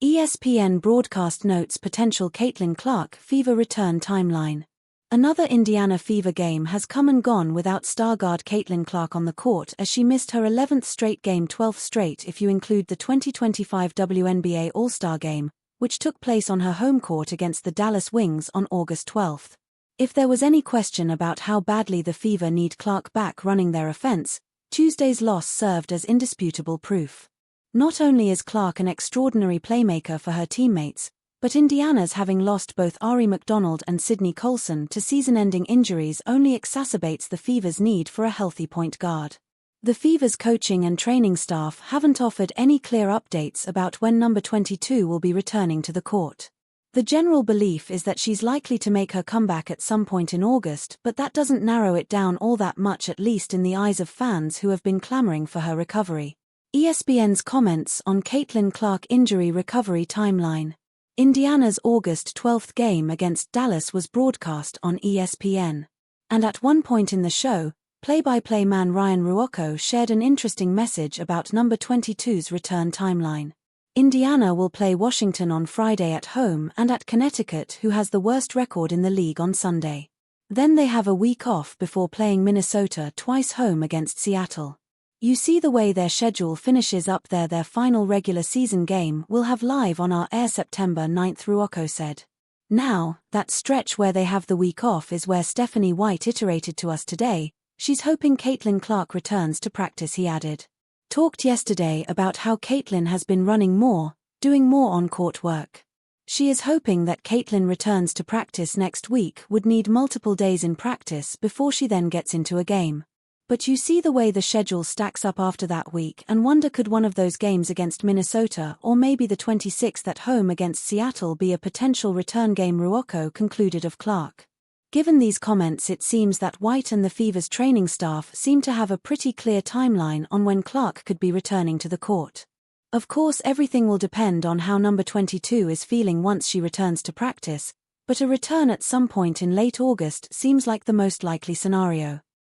ESPN broadcast notes potential Caitlin Clark Fever return timeline. Another Indiana Fever game has come and gone without star guard Caitlin Clark on the court, as she missed her 11th straight game, 12th straight if you include the 2025 WNBA All-Star Game, which took place on her home court against the Dallas Wings on August 12. If there was any question about how badly the Fever need Clark back running their offense, Tuesday's loss served as indisputable proof. Not only is Clark an extraordinary playmaker for her teammates, but Indiana's having lost both Ari McDonald and Sydney Colson to season-ending injuries only exacerbates the Fever's need for a healthy point guard. The Fever's coaching and training staff haven't offered any clear updates about when number 22 will be returning to the court. The general belief is that she's likely to make her comeback at some point in August, but that doesn't narrow it down all that much, at least in the eyes of fans who have been clamoring for her recovery. ESPN's comments on Caitlin Clark injury recovery timeline. Indiana's August 12 game against Dallas was broadcast on ESPN. And at one point in the show, play-by-play man Ryan Ruocco shared an interesting message about number 22's return timeline. Indiana will play Washington on Friday at home and at Connecticut, who has the worst record in the league, on Sunday. Then they have a week off before playing Minnesota twice home against Seattle. You see the way their schedule finishes up there. Their final regular season game will have live on our air September 9, Ruocco said. Now, that stretch where they have the week off is where Stephanie White iterated to us today. She's hoping Caitlin Clark returns to practice, he added. Talked yesterday about how Caitlin has been running more, doing more on-court work. She is hoping that Caitlin returns to practice next week, would need multiple days in practice before she then gets into a game. But you see the way the schedule stacks up after that week and wonder, could one of those games against Minnesota or maybe the 26th at home against Seattle be a potential return game, Ruocco concluded of Clark. Given these comments, it seems that White and the Fever's training staff seem to have a pretty clear timeline on when Clark could be returning to the court. Of course, everything will depend on how number 22 is feeling once she returns to practice, but a return at some point in late August seems like the most likely scenario.